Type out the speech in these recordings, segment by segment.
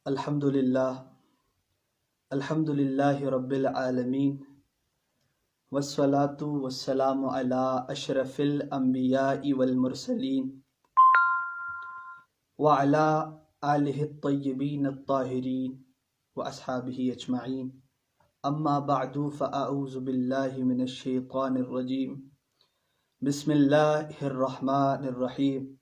الحمد للہ رب العالمین والصلاة والسلام علی اشرف الانبیاء والمرسلین وعلی آلہ الطیبین الطاہرین واصحابہ اجمعین اما بعد فاعوذ باللہ من الشیطان الرجیم بسم اللہ الرحمن الرحیم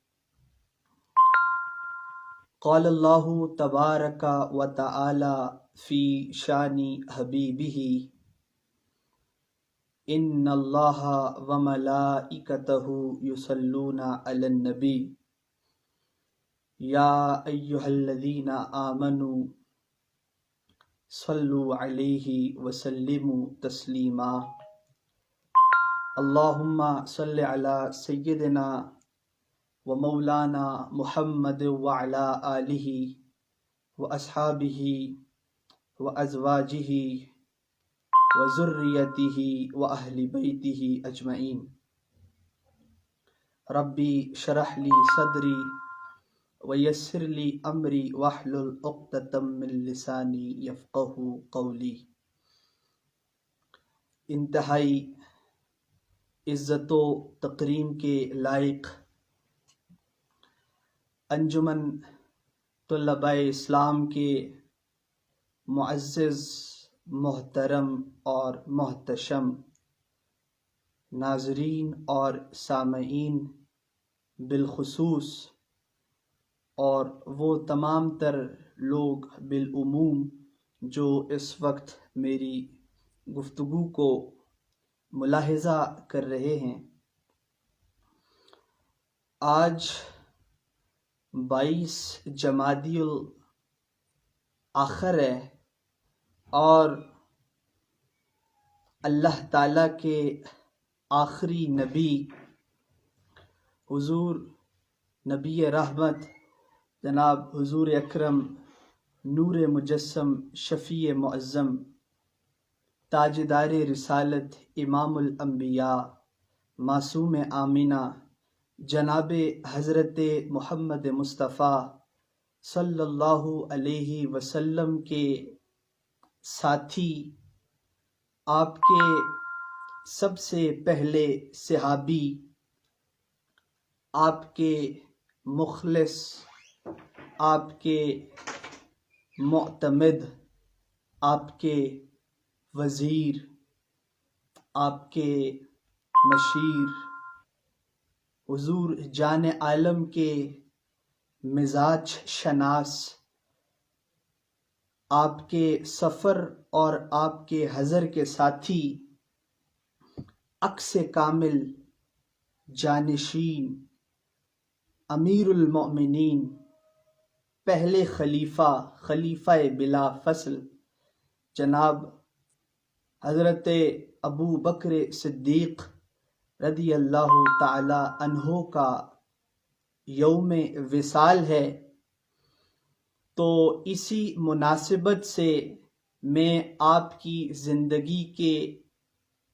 قال اللہ تبارک و تعالی فی شان حبیبہ ان اللہ و ملائکتہ یصلون علی النبی یا ایہا الذین آمنوا صلوا علیہ وسلموا تسلیما اللہم صل علی سیدنا و مولانا محمد وعلی آلہ و اصحابہ و ازواجہ و ذریتہ و اہل بیتہ اجمعین ربی شرح لی صدری ویسر لی امری واحلل عقدۃ من لسانی یفقہوا قولی۔ انتہائی عزت و تکریم کے لائق انجمن طلباء اسلام کے معزز، محترم اور محتشم ناظرین اور سامعین بالخصوص، اور وہ تمام تر لوگ بالعموم جو اس وقت میری گفتگو کو ملاحظہ کر رہے ہیں، آج 22 جمادی الاخر ہے اور اللہ تعالیٰ کے آخری نبی حضور نبی رحمت جناب حضور اکرم نور مجسم شفیع معظم تاجدار رسالت امام الانبیاء معصوم آمینہ جناب حضرت محمد مصطفیٰ صلی اللہ علیہ وسلم کے ساتھی، آپ کے سب سے پہلے صحابی، آپ کے مخلص، آپ کے معتمد، آپ کے وزیر، آپ کے مشیر، حضور جان عالم کے مزاج شناس، آپ کے سفر اور آپ کے حضر کے ساتھی، عکس کامل، جانشین، امیر المؤمنین، پہلے خلیفہ بلا فصل جناب حضرت ابو بکر صدیق رضی اللہ تعالی عنہ کا یوم وصال ہے، تو اسی مناسبت سے میں آپ کی زندگی کے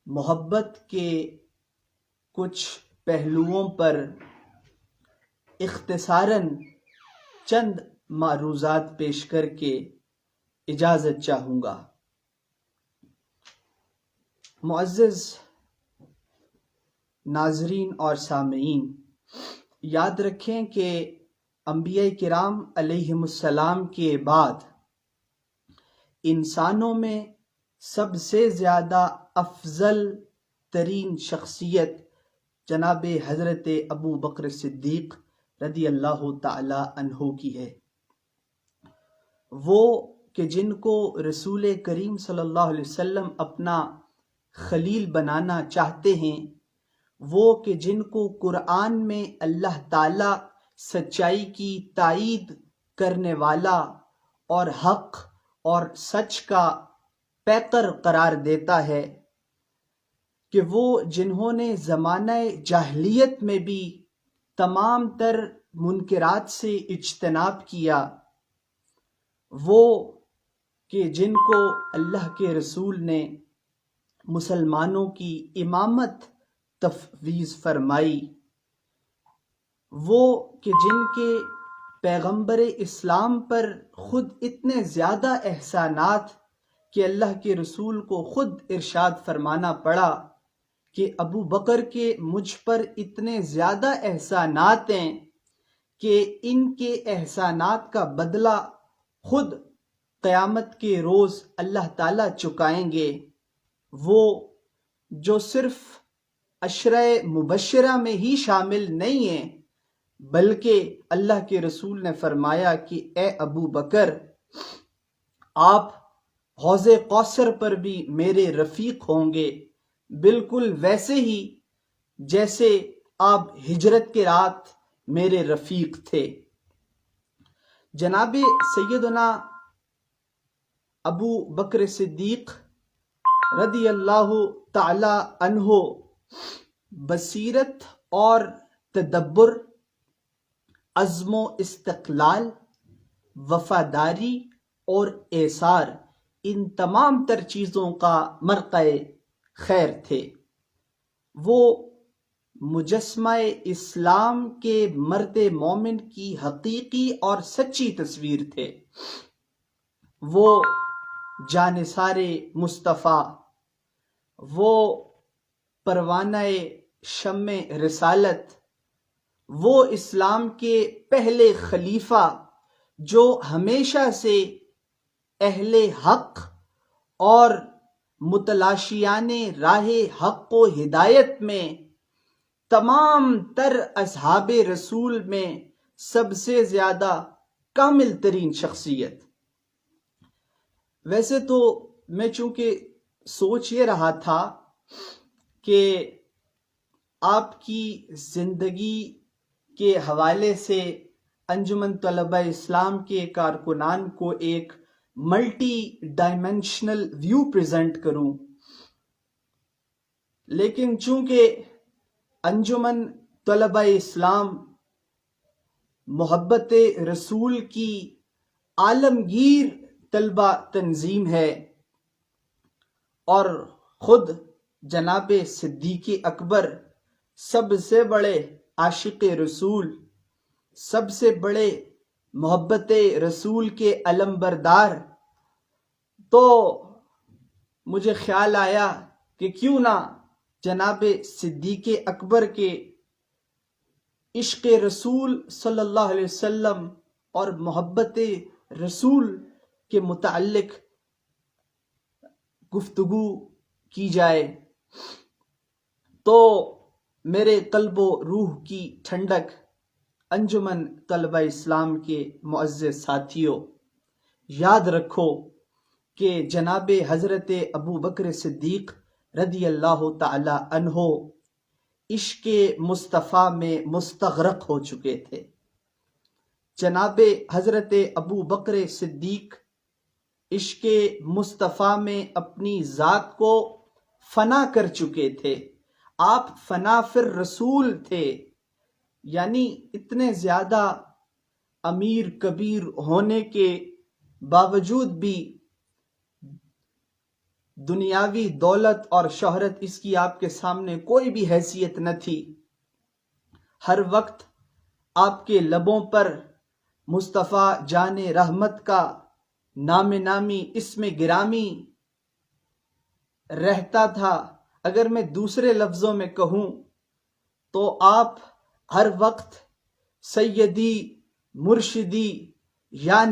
محبت کے کچھ پہلوؤں پر اختصاراً چند معروضات پیش کر کے اجازت چاہوں گا۔ معزز ناظرین اور سامعین، یاد رکھیں کہ انبیاء کرام علیہم السلام کے بعد انسانوں میں سب سے زیادہ افضل ترین شخصیت جناب حضرت ابو بکر صدیق رضی اللہ تعالی عنہ کی ہے۔ وہ کہ جن کو رسول کریم صلی اللہ علیہ وسلم اپنا خلیل بنانا چاہتے ہیں، وہ کہ جن کو قرآن میں اللہ تعالی سچائی کی تائید کرنے والا اور حق اور سچ کا پیکر قرار دیتا ہے، کہ وہ جنہوں نے زمانہ جاہلیت میں بھی تمام تر منکرات سے اجتناب کیا، وہ کہ جن کو اللہ کے رسول نے مسلمانوں کی امامت تفویض فرمائی، وہ کہ جن کے پیغمبر اسلام پر خود اتنے زیادہ احسانات کہ اللہ کے رسول کو خود ارشاد فرمانا پڑا کہ ابو بکر کے مجھ پر اتنے زیادہ احسانات ہیں کہ ان کے احسانات کا بدلہ خود قیامت کے روز اللہ تعالیٰ چکائیں گے، وہ جو صرف عشرہ مبشرہ میں ہی شامل نہیں ہیں، بلکہ اللہ کے رسول نے فرمایا کہ اے ابو بکر، آپ حوض کوثر پر بھی میرے رفیق ہوں گے، بالکل ویسے ہی جیسے آپ ہجرت کے رات میرے رفیق تھے۔ جناب سیدنا ابو بکر صدیق رضی اللہ تعالی عنہ بصیرت اور تدبر، عزم و استقلال، وفاداری اور ایثار، ان تمام تر چیزوں کا مرقع خیر تھے۔ وہ مجسمہ اسلام کے مرد مومن کی حقیقی اور سچی تصویر تھے۔ وہ جانثار مصطفیٰ، وہ پروانہ شمع رسالت، وہ اسلام کے پہلے خلیفہ جو ہمیشہ سے اہل حق اور متلاشیان راہ حق و ہدایت میں تمام تر اصحاب رسول میں سب سے زیادہ کامل ترین شخصیت۔ ویسے تو میں چونکہ سوچ یہ رہا تھا کہ آپ کی زندگی کے حوالے سے انجمن طلبہ اسلام کے کارکنان کو ایک ملٹی ڈائمینشنل ویو پریزنٹ کروں، لیکن چونکہ انجمن طلبہ اسلام محبت رسول کی عالمگیر طلبہ تنظیم ہے اور خود جناب صدیق اکبر سب سے بڑے عاشق رسول، سب سے بڑے محبت رسول کے علمبردار، تو مجھے خیال آیا کہ کیوں نہ جناب صدیق اکبر کے عشق رسول صلی اللہ علیہ وسلم اور محبت رسول کے متعلق گفتگو کی جائے تو میرے قلب و روح کی ٹھنڈک۔ انجمن طلبہ اسلام کے معزز ساتھیوں، یاد رکھو کہ جناب حضرت ابو بکر صدیق رضی اللہ تعالی عنہ عشق مصطفیٰ میں مستغرق ہو چکے تھے۔ جناب حضرت ابو بکر صدیق عشق مصطفیٰ میں اپنی ذات کو فنا کر چکے تھے۔ آپ فنا فی الرسول تھے، یعنی اتنے زیادہ امیر کبیر ہونے کے باوجود بھی دنیاوی دولت اور شہرت اس کی آپ کے سامنے کوئی بھی حیثیت نہ تھی۔ ہر وقت آپ کے لبوں پر مصطفیٰ جان رحمت کا نام نامی اسم گرامی رہتا تھا۔ اگر میں دوسرے لفظوں میں کہوں تو آپ ہر وقت سیدی مرشدی یا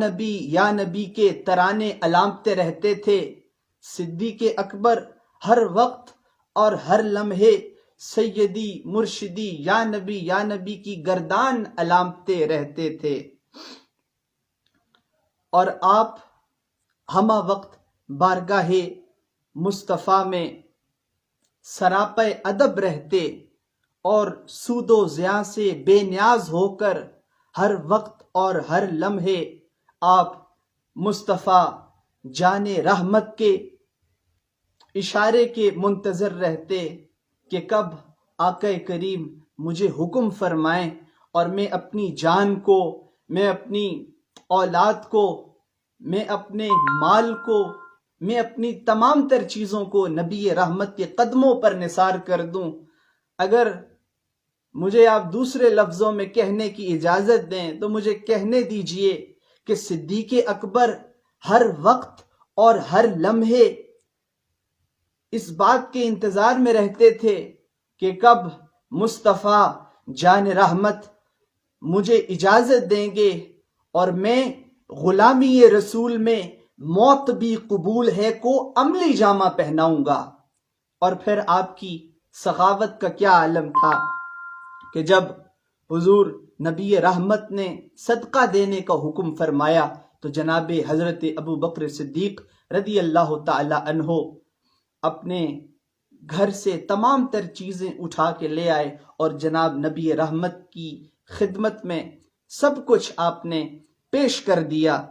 نبی کے ترانے علامتے رہتے تھے۔ صدیق اکبر ہر وقت اور ہر لمحے سیدی مرشدی یا نبی کی گردان علامتے رہتے تھے، اور آپ ہمہ وقت بارگاہ مصطفیٰ میں سراپا ادب رہتے اور سود و زیاں سے بے نیاز ہو کر ہر وقت اور ہر لمحے آپ مصطفیٰ جان رحمت کے اشارے کے منتظر رہتے کہ کب آقا کریم مجھے حکم فرمائیں اور میں اپنی جان کو، میں اپنی اولاد کو، میں اپنے مال کو، میں اپنی تمام تر چیزوں کو نبی رحمت کے قدموں پر نثار کر دوں۔ اگر مجھے آپ دوسرے لفظوں میں کہنے کی اجازت دیں تو مجھے کہنے دیجئے کہ صدیق اکبر ہر وقت اور ہر لمحے اس بات کے انتظار میں رہتے تھے کہ کب مصطفیٰ جان رحمت مجھے اجازت دیں گے اور میں غلامی رسول میں موت بھی قبول ہے کو عملی جامہ پہناؤں گا۔ اور پھر آپ کی سخاوت کا کیا عالم تھا کہ جب حضور نبی رحمت نے صدقہ دینے کا حکم فرمایا تو جناب حضرت ابو بکر صدیق رضی اللہ تعالی عنہ اپنے گھر سے تمام تر چیزیں اٹھا کے لے آئے اور جناب نبی رحمت کی خدمت میں سب کچھ آپ نے پیش کر دیا۔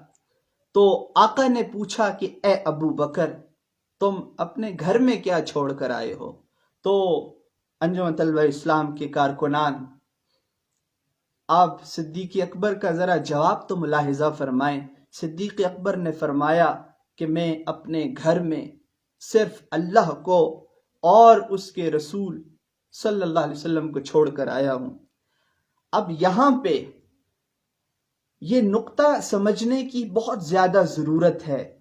تو آقا نے پوچھا کہ اے ابو بکر تم اپنے گھر میں کیا چھوڑ کر آئے ہو؟ تو انجمن طلبہ اسلام کے کارکنان آپ صدیق اکبر کا ذرا جواب تو ملاحظہ فرمائیں۔ صدیق اکبر نے فرمایا کہ میں اپنے گھر میں صرف اللہ کو اور اس کے رسول صلی اللہ علیہ وسلم کو چھوڑ کر آیا ہوں۔ اب یہاں پہ یہ نقطہ سمجھنے کی بہت زیادہ ضرورت ہے،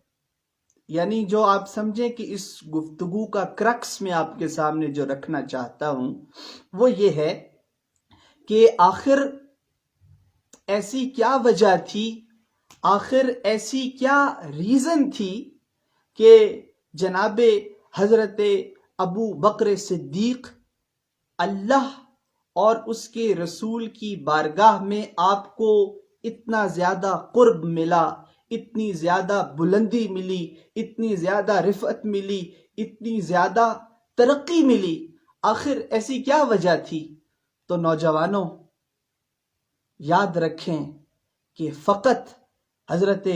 یعنی جو آپ سمجھیں کہ اس گفتگو کا کرکس میں آپ کے سامنے جو رکھنا چاہتا ہوں وہ یہ ہے کہ آخر ایسی کیا وجہ تھی، آخر ایسی کیا ریزن تھی کہ جناب حضرت ابو بکر صدیق اللہ اور اس کے رسول کی بارگاہ میں آپ کو اتنا زیادہ قرب ملا، اتنی زیادہ بلندی ملی، اتنی زیادہ رفعت ملی، اتنی زیادہ ترقی ملی، آخر ایسی کیا وجہ تھی؟ تو نوجوانوں یاد رکھیں کہ فقط حضرت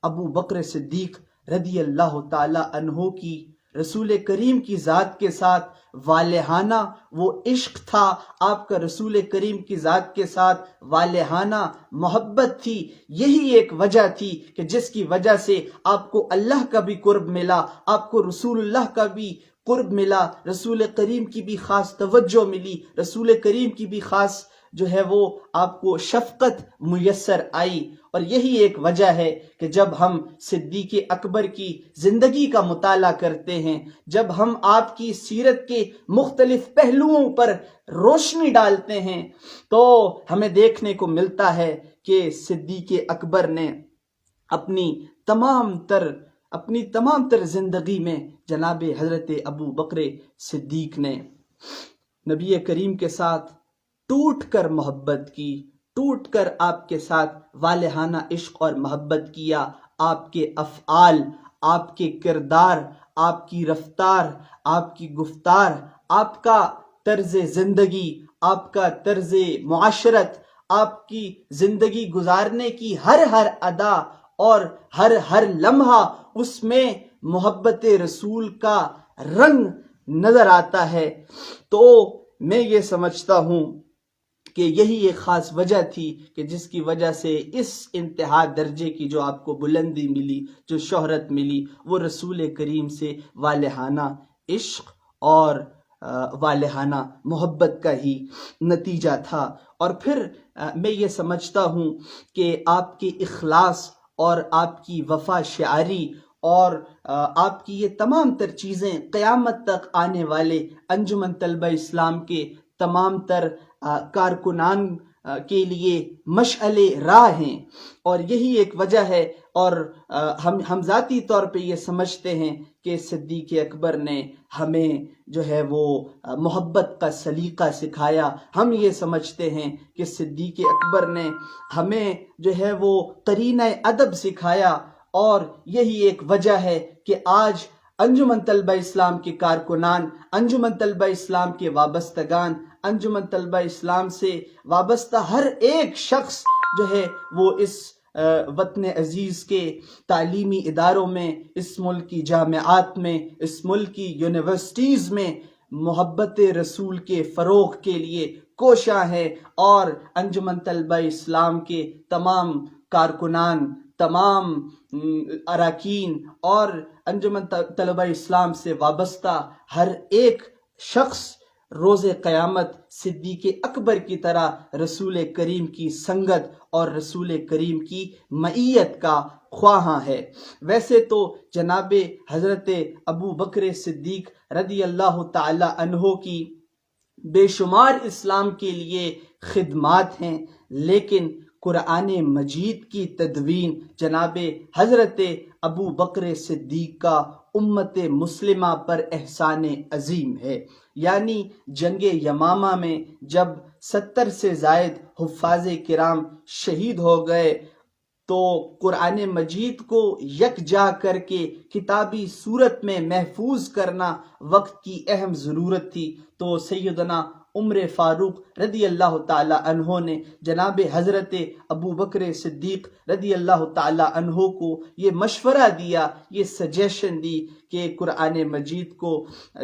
ابو بکر صدیق رضی اللہ تعالی عنہ کی رسول کریم کی ذات کے ساتھ والہانہ وہ عشق تھا، آپ کا رسول کریم کی ذات کے ساتھ والہانہ محبت تھی، یہی ایک وجہ تھی کہ جس کی وجہ سے آپ کو اللہ کا بھی قرب ملا، آپ کو رسول اللہ کا بھی قرب ملا، رسول کریم کی بھی خاص توجہ ملی، رسول کریم کی بھی خاص جو ہے وہ آپ کو شفقت میسر آئی۔ اور یہی ایک وجہ ہے کہ جب ہم صدیق اکبر کی زندگی کا مطالعہ کرتے ہیں، جب ہم آپ کی سیرت کے مختلف پہلوؤں پر روشنی ڈالتے ہیں تو ہمیں دیکھنے کو ملتا ہے کہ صدیق اکبر نے اپنی تمام تر زندگی میں جناب حضرت ابو بکر صدیق نے نبی کریم کے ساتھ ٹوٹ کر محبت کی، ٹوٹ کر آپ کے ساتھ والہانہ عشق اور محبت کیا۔ آپ کے افعال، آپ کے کردار، آپ کی رفتار، آپ کی گفتار، آپ کا طرز زندگی، آپ کا طرز معاشرت، آپ کی زندگی گزارنے کی ہر ادا اور ہر لمحہ اس میں محبت رسول کا رنگ نظر آتا ہے۔ تو میں یہ سمجھتا ہوں کہ یہی ایک خاص وجہ تھی کہ جس کی وجہ سے اس انتہا درجے کی جو آپ کو بلندی ملی، جو شہرت ملی، وہ رسول کریم سے والہانہ عشق اور والہانہ محبت کا ہی نتیجہ تھا۔ اور پھر میں یہ سمجھتا ہوں کہ آپ کے اخلاص اور آپ کی وفا شعاری اور آپ کی یہ تمام تر چیزیں قیامت تک آنے والے انجمن طلبہ اسلام کے تمام تر کارکنان کے لیے مشعل راہ ہیں، اور یہی ایک وجہ ہے۔ اور ہم ذاتی طور پہ یہ سمجھتے ہیں کہ صدیق اکبر نے ہمیں جو ہے وہ محبت کا سلیقہ سکھایا، ہم یہ سمجھتے ہیں کہ صدیق اکبر نے ہمیں جو ہے وہ قرینہ ادب سکھایا، اور یہی ایک وجہ ہے کہ آج انجمن طلبہ اسلام کے کارکنان، انجمن طلبہ اسلام کے وابستگان، انجمن طلبہ اسلام سے وابستہ ہر ایک شخص جو ہے وہ اس وطن عزیز کے تعلیمی اداروں میں، اس ملک کی جامعات میں، اس ملک کی یونیورسٹیز میں محبت رسول کے فروغ کے لیے کوشاں ہے۔ اور انجمن طلبہ اسلام کے تمام کارکنان، تمام اراکین اور انجمن طلبہ اسلام سے وابستہ ہر ایک شخص روز قیامت صدیق اکبر کی طرح رسول کریم کی سنگت اور رسول کریم کی معیت کا خواہاں ہے۔ ویسے تو جناب حضرت ابو بکر صدیق رضی اللہ تعالی عنہ کی بے شمار اسلام کے لیے خدمات ہیں، لیکن قرآن مجید کی تدوین جناب حضرت ابو بکر صدیق کا امت مسلمہ پر احسان عظیم ہے۔ یعنی جنگ یمامہ میں جب 70 سے زائد حفاظ کرام شہید ہو گئے تو قرآن مجید کو یکجا کر کے کتابی صورت میں محفوظ کرنا وقت کی اہم ضرورت تھی، تو سیدنا عمر فاروق رضی اللہ تعالی عنہ نے جناب حضرت ابو بکر صدیق رضی اللہ تعالی عنہ کو یہ مشورہ دیا، یہ سجیشن دی کہ قرآن مجید کو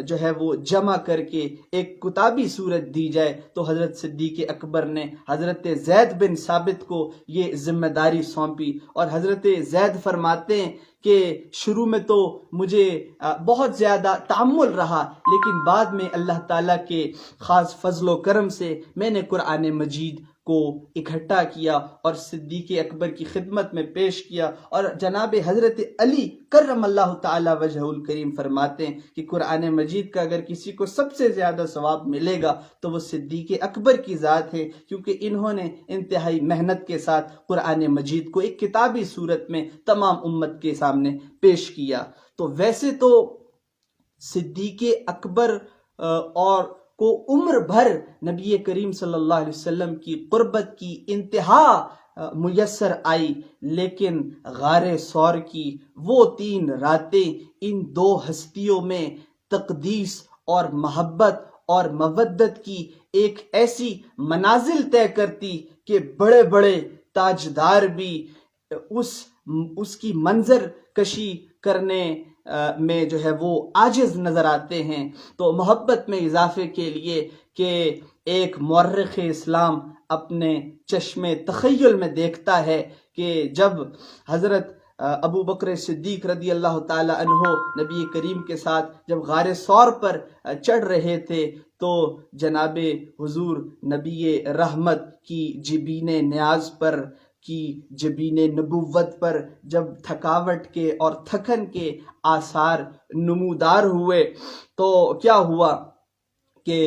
جو ہے وہ جمع کر کے ایک کتابی صورت دی جائے۔ تو حضرت صدیق اکبر نے حضرت زید بن ثابت کو یہ ذمہ داری سونپی، اور حضرت زید فرماتے ہیں کہ شروع میں تو مجھے بہت زیادہ تعمل رہا، لیکن بعد میں اللہ تعالیٰ کے خاص فضل و کرم سے میں نے قرآن مجید کو اکٹھا کیا اور صدیق اکبر کی خدمت میں پیش کیا۔ اور جناب حضرت علی کرم اللہ تعالی وجہ الکریم فرماتے ہیں کہ قرآن مجید کا اگر کسی کو سب سے زیادہ ثواب ملے گا تو وہ صدیق اکبر کی ذات ہے، کیونکہ انہوں نے انتہائی محنت کے ساتھ قرآن مجید کو ایک کتابی صورت میں تمام امت کے سامنے پیش کیا۔ تو ویسے تو صدیق اکبر اور کو عمر بھر نبی کریم صلی اللہ علیہ وسلم کی قربت کی انتہا میسر آئی، لیکن غار ثور کی وہ 3 راتیں ان 2 ہستیوں میں تقدیس اور محبت اور مودت کی ایک ایسی منازل طے کرتی کہ بڑے بڑے تاجدار بھی اس کی منظر کشی کرنے میں جو ہے وہ عاجز نظر آتے ہیں۔ تو محبت میں اضافے کے لیے کہ ایک مورخ اسلام اپنے چشم تخیل میں دیکھتا ہے کہ جب حضرت ابو بکر صدیق رضی اللہ تعالی عنہ نبی کریم کے ساتھ جب غار ثور پر چڑھ رہے تھے تو جناب حضور نبی رحمت کی جبین نیاز پر کی جبین نبوت پر جب تھکاوٹ کے اور تھکن کے آثار نمودار ہوئے تو کیا ہوا کہ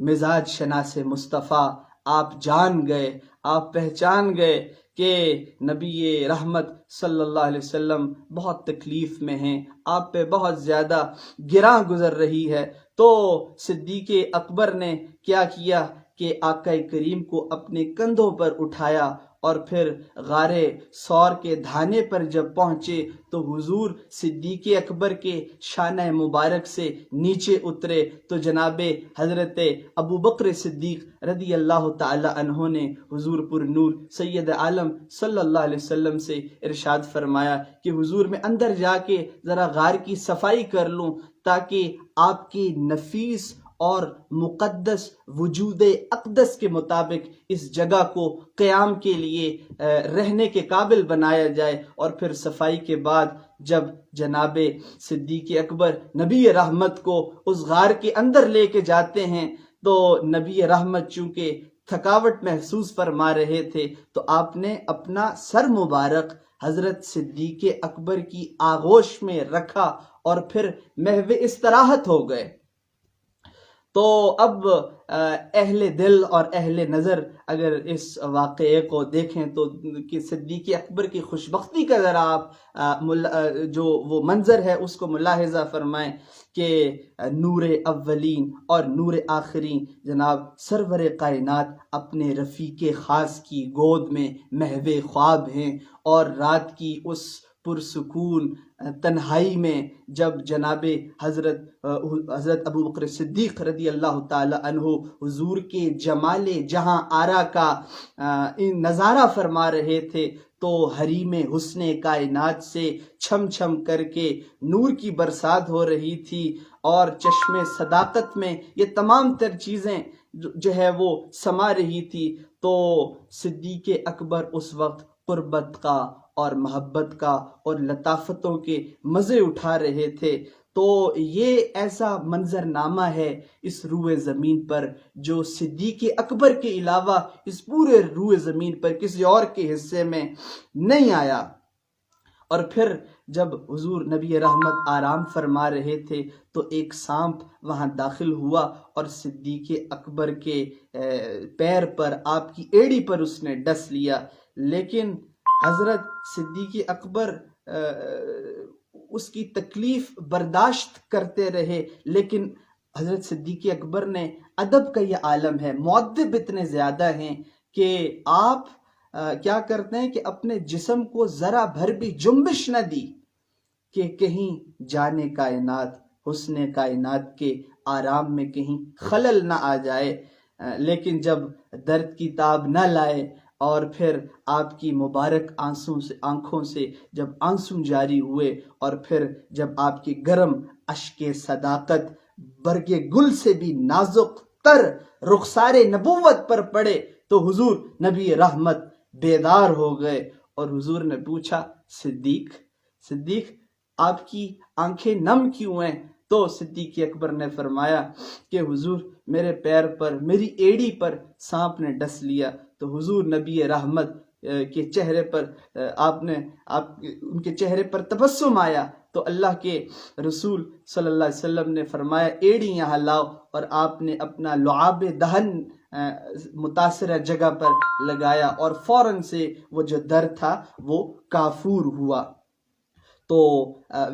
مزاج شناس مصطفیٰ آپ جان گئے، آپ پہچان گئے کہ نبی رحمت صلی اللہ علیہ وسلم بہت تکلیف میں ہیں، آپ پہ بہت زیادہ گراں گزر رہی ہے۔ تو صدیق اکبر نے کیا کیا کہ آقا کریم کو اپنے کندھوں پر اٹھایا اور پھر غار ثور کے دھانے پر جب پہنچے تو حضور صدیق اکبر کے شانہ مبارک سے نیچے اترے تو جناب حضرت ابو بکر صدیق رضی اللہ تعالی عنہ نے حضور پر نور سید عالم صلی اللہ علیہ وسلم سے ارشاد فرمایا کہ حضور میں اندر جا کے ذرا غار کی صفائی کر لوں تاکہ آپ کی نفیس اور مقدس وجود اقدس کے مطابق اس جگہ کو قیام کے لیے رہنے کے قابل بنایا جائے۔ اور پھر صفائی کے بعد جب جناب صدیق اکبر نبی رحمت کو اس غار کے اندر لے کے جاتے ہیں تو نبی رحمت چونکہ تھکاوٹ محسوس فرما رہے تھے تو آپ نے اپنا سر مبارک حضرت صدیق اکبر کی آغوش میں رکھا اور پھر محو استراحت ہو گئے۔ تو اب اہل دل اور اہل نظر اگر اس واقعے کو دیکھیں تو کہ صدیق اکبر کی خوشبختی کا ذرا آپ جو وہ منظر ہے اس کو ملاحظہ فرمائیں کہ نور اولین اور نور آخرین جناب سرور کائنات اپنے رفیق خاص کی گود میں محو خواب ہیں، اور رات کی اس پرسکون تنہائی میں جب جناب حضرت ابو بکر صدیق رضی اللہ تعالی عنہ حضور کے جمال جہاں آرا کا نظارہ فرما رہے تھے تو حریم حسن کائنات سے چھم چھم کر کے نور کی برسات ہو رہی تھی، اور چشم صداقت میں یہ تمام تر چیزیں جو ہے وہ سما رہی تھی۔ تو صدیق اکبر اس وقت قربت کا اور محبت کا اور لطافتوں کے مزے اٹھا رہے تھے۔ تو یہ ایسا منظر نامہ ہے اس روئے زمین پر جو صدیق اکبر کے علاوہ اس پورے روئے زمین پر کسی اور کے حصے میں نہیں آیا۔ اور پھر جب حضور نبی رحمت آرام فرما رہے تھے تو ایک سانپ وہاں داخل ہوا اور صدیق اکبر کے پیر پر، آپ کی ایڑی پر اس نے ڈس لیا، لیکن حضرت صدیق اکبر اس کی تکلیف برداشت کرتے رہے۔ لیکن حضرت صدیق اکبر نے، ادب کا یہ عالم ہے، مؤدب اتنے زیادہ ہیں کہ آپ کیا کرتے ہیں کہ اپنے جسم کو ذرا بھر بھی جنبش نہ دی کہ کہیں جانے کائنات، حسن کائنات کے آرام میں کہیں خلل نہ آ جائے۔ لیکن جب درد کی تاب نہ لائے اور پھر آپ کی مبارک آنکھوں سے جب آنسو جاری ہوئے اور پھر جب آپ کی گرم اشک صداقت برگ گل سے بھی نازک تر رخسار نبوت پر پڑے تو حضور نبی رحمت بیدار ہو گئے اور حضور نے پوچھا، صدیق آپ کی آنکھیں نم کیوں ہیں؟ تو صدیق اکبر نے فرمایا کہ حضور میرے پیر پر، میری ایڑی پر سانپ نے ڈس لیا۔ تو حضور نبی رحمت کے چہرے پر ان کے چہرے پر تبسم آیا تو اللہ کے رسول صلی اللہ علیہ وسلم نے فرمایا ایڑی یہاں لاؤ، اور آپ نے اپنا لعاب دہن متاثرہ جگہ پر لگایا اور فوراً سے وہ جو درد تھا وہ کافور ہوا۔ تو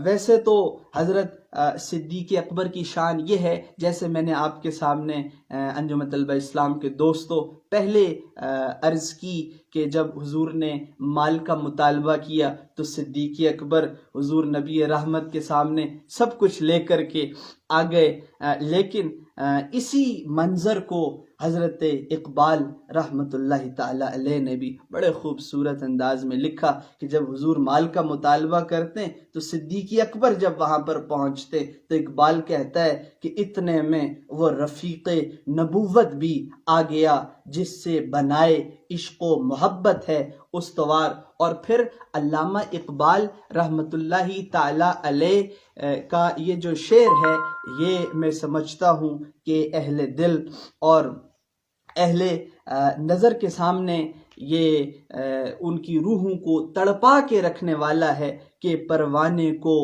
ویسے تو حضرت صدیق اکبر کی شان یہ ہے، جیسے میں نے آپ کے سامنے انجمن طلبہ اسلام کے دوستوں پہلے عرض کی کہ جب حضور نے مال کا مطالبہ کیا تو صدیق اکبر حضور نبی رحمت کے سامنے سب کچھ لے کر کے آ گئے، لیکن اسی منظر کو حضرت اقبال رحمت اللہ تعالی علیہ نے بھی بڑے خوبصورت انداز میں لکھا کہ جب حضور مال کا مطالبہ کرتے تو صدیق اکبر جب وہاں پر پہنچتے تو اقبال کہتا ہے کہ اتنے میں وہ رفیق نبوت بھی آ گیا جس سے بنائے عشق و محبت ہے استوار۔ اور پھر علامہ اقبال رحمت اللہ تعالی علیہ کا یہ جو شعر ہے، یہ میں سمجھتا ہوں کہ اہل دل اور اہل نظر کے سامنے یہ ان کی روحوں کو تڑپا کے رکھنے والا ہے کہ پروانے کو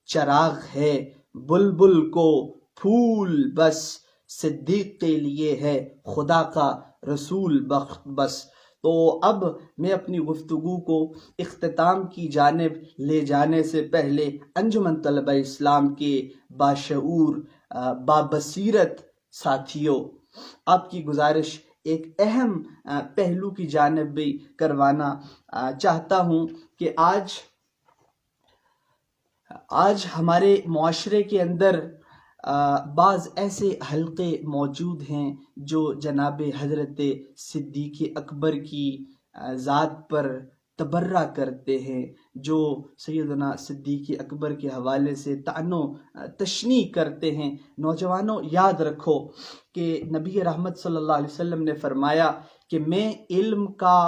چراغ ہے، بلبل کو پھول بس، صدیق کے لیے ہے خدا کا رسول بس۔ تو اب میں اپنی گفتگو کو اختتام کی جانب لے جانے سے پہلے انجمن طلبہ اسلام کے باشعور بابصیرت ساتھیوں، آپ کی گزارش ایک اہم پہلو کی جانب بھی کروانا چاہتا ہوں کہ آج ہمارے معاشرے کے اندر بعض ایسے حلقے موجود ہیں جو جناب حضرت صدیق اکبر کی ذات پر تبرہ کرتے ہیں، جو سیدنا صدیق اکبر کے حوالے سے طعن و تشنیع کرتے ہیں۔ نوجوانوں یاد رکھو کہ نبی رحمت صلی اللہ علیہ وسلم نے فرمایا کہ میں علم کا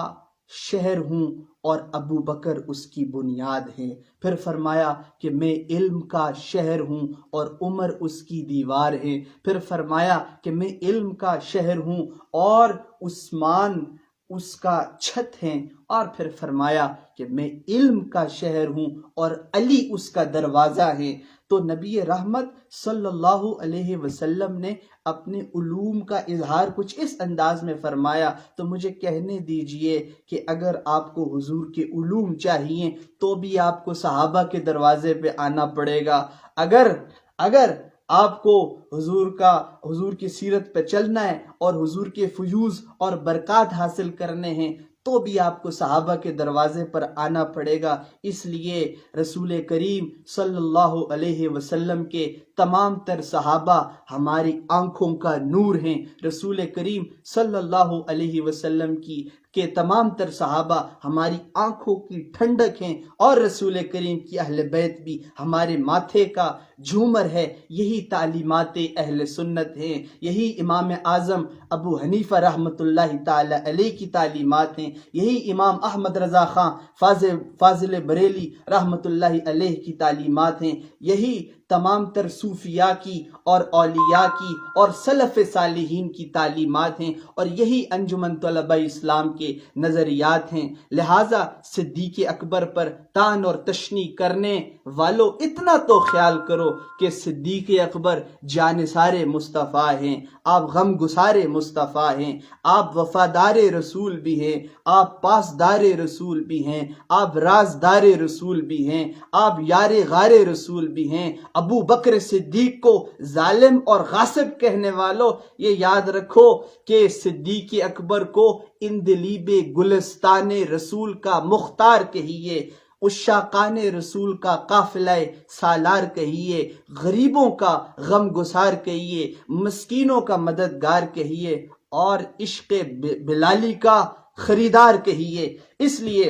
شہر ہوں اور ابو بکر اس کی بنیاد ہے۔ پھر فرمایا کہ میں علم کا شہر ہوں اور عمر اس کی دیوار ہے۔ پھر فرمایا کہ میں علم کا شہر ہوں اور عثمان اس کا چھت ہیں، اور پھر فرمایا کہ میں علم کا شہر ہوں اور علی اس کا دروازہ ہے۔ تو نبی رحمت صلی اللہ علیہ وسلم نے اپنے علوم کا اظہار کچھ اس انداز میں فرمایا، تو مجھے کہنے دیجئے کہ اگر آپ کو حضور کے علوم چاہیے تو بھی آپ کو صحابہ کے دروازے پہ آنا پڑے گا۔ اگر آپ کو حضور کی سیرت پہ چلنا ہے اور حضور کے فیوز اور برکات حاصل کرنے ہیں تو بھی آپ کو صحابہ کے دروازے پر آنا پڑے گا۔ اس لیے رسول کریم صلی اللہ علیہ وسلم کے تمام تر صحابہ ہماری آنکھوں کا نور ہیں۔ رسول کریم صلی اللہ علیہ وسلم کے تمام تر صحابہ ہماری آنکھوں کی ٹھنڈک ہیں، اور رسول کریم کی اہل بیت بھی ہمارے ماتھے کا جھومر ہے۔ یہی تعلیمات اہل سنت ہیں، یہی امام اعظم ابو حنیفہ رحمۃ اللہ تعالی علیہ کی تعلیمات ہیں، یہی امام احمد رضا خان فاضل بریلی رحمۃ اللہ علیہ کی تعلیمات ہیں، یہی تمام تر صوفیاء کی اور اولیاء کی اور سلف صالحین کی تعلیمات ہیں، اور یہی انجمن طلبہ اسلام کے نظریات ہیں۔ لہٰذا صدیق اکبر پر طعن اور تشنیع کرنے والوں اتنا تو خیال کرو کہ صدیق اکبر جانثار مصطفیٰ ہیں، آپ غم گسار مصطفیٰ ہیں، آپ وفادار رسول بھی ہیں، آپ پاسدار رسول بھی ہیں، آپ رازدار رسول بھی ہیں، آپ یار غار رسول بھی ہیں۔ ابو بکر صدیق کو ظالم اور غاصب کہنے والوں، یہ یاد رکھو کہ صدیق اکبر کو اندلیب گلستان رسول کا مختار کہیے، عشاقان رسول کا قافلہ سالار کہیے، غریبوں کا غم گسار کہیے، مسکینوں کا مددگار کہیے، اور عشق بلالی کا خریدار کہیے۔ اس لیے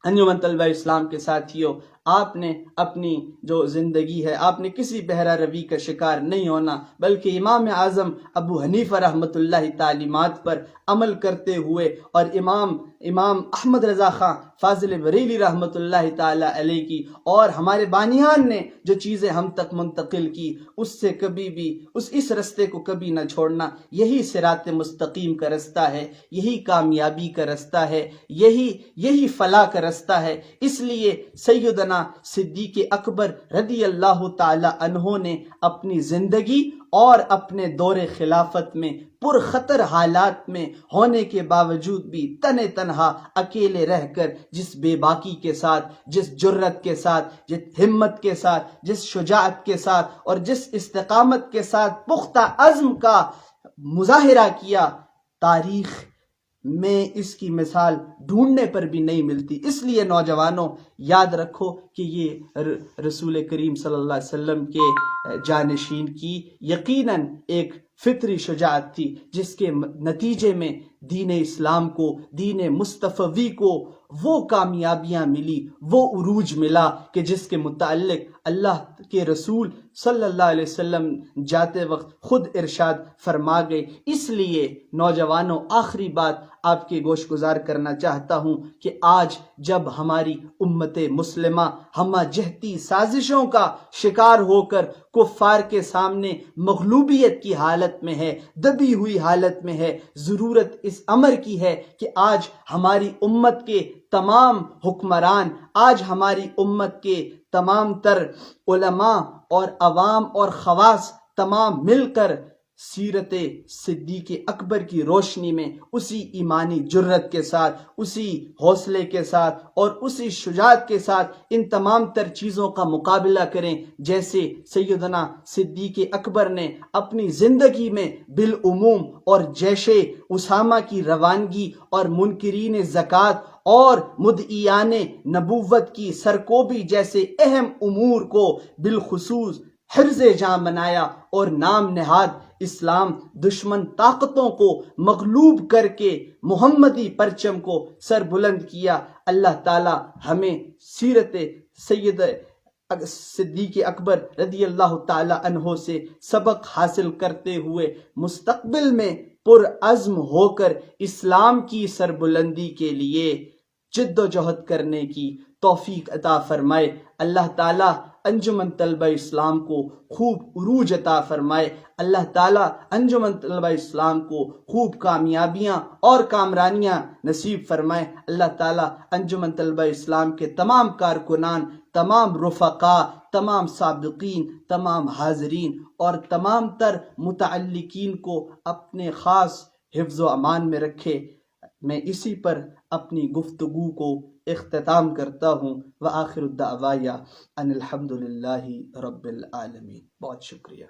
انجمن طلبہ اسلام کے ساتھیوں، آپ نے اپنی جو زندگی ہے، آپ نے کسی بہرہ روی کا شکار نہیں ہونا، بلکہ امام اعظم ابو حنیفہ رحمۃ اللہ تعلیمات پر عمل کرتے ہوئے، اور امام احمد رضا خان فاضل بریلی رحمۃ اللہ تعالی علیہ کی اور ہمارے بانیان نے جو چیزیں ہم تک منتقل کی، اس سے کبھی بھی اس رستے کو کبھی نہ چھوڑنا۔ یہی صراط مستقیم کا رستہ ہے، یہی کامیابی کا رستہ ہے، یہی فلاح کا رستہ ہے۔ اس لیے سیدنا صدیق اکبر رضی اللہ تعالی عنہ نے اپنی زندگی اور اپنے دور خلافت میں پرخطر حالات میں ہونے کے باوجود بھی تنہا اکیلے رہ کر جس بے باکی کے ساتھ، جس جرت کے ساتھ، جس ہمت کے ساتھ، جس شجاعت کے ساتھ اور جس استقامت کے ساتھ پختہ عزم کا مظاہرہ کیا، تاریخ میں اس کی مثال ڈھونڈنے پر بھی نہیں ملتی۔ اس لیے نوجوانوں، یاد رکھو کہ یہ رسول کریم صلی اللہ علیہ وسلم کے جانشین کی یقیناً ایک فطری شجاعت تھی، جس کے نتیجے میں دین اسلام کو، دین مصطفی کو وہ کامیابیاں ملی، وہ عروج ملا کہ جس کے متعلق اللہ کے رسول صلی اللہ علیہ وسلم جاتے وقت خود ارشاد فرما گئے۔ اس لیے نوجوانوں، آخری بات آپ کے گوش گزار کرنا چاہتا ہوں کہ آج جب ہماری امت مسلمہ ہمہ جہتی سازشوں کا شکار ہو کر کفار کے سامنے مغلوبیت کی حالت میں ہے، دبی ہوئی حالت میں ہے، ضرورت اس امر کی ہے کہ آج ہماری امت کے تمام حکمران، آج ہماری امت کے تمام تر علماء اور عوام اور خواص تمام مل کر سیرت صدیق اکبر کی روشنی میں اسی ایمانی جرت کے ساتھ، اسی حوصلے کے ساتھ اور اسی شجاعت کے ساتھ ان تمام تر چیزوں کا مقابلہ کریں جیسے سیدنا صدیق اکبر نے اپنی زندگی میں بالعموم اور جیش اسامہ کی روانگی اور منکرین زکوٰۃ اور مدعیان نبوت کی سرکوبی جیسے اہم امور کو بالخصوص حرز جاں بنایا اور نام نہاد اسلام دشمن طاقتوں کو مغلوب کر کے محمدی پرچم کو سر بلند کیا۔ اللہ تعالی ہمیں سیرت سید صدیق اکبر رضی اللہ تعالی عنہ سے سبق حاصل کرتے ہوئے مستقبل میں پرعزم ہو کر اسلام کی سربلندی کے لیے جد و جہد کرنے کی توفیق عطا فرمائے۔ اللہ تعالیٰ انجمن طلبہ اسلام کو خوب عروج عطا فرمائے۔ اللہ تعالیٰ انجمن طلبہ اسلام کو خوب کامیابیاں اور کامرانیاں نصیب فرمائے۔ اللہ تعالیٰ انجمن طلبہ اسلام کے تمام کارکنان، تمام رفقاء، تمام سابقین، تمام حاضرین اور تمام تر متعلقین کو اپنے خاص حفظ و امان میں رکھے۔ میں اسی پر اپنی گفتگو کو اختتام کرتا ہوں۔ وآخر الدعوایا ان الحمد للہ رب العالمین۔ بہت شکریہ۔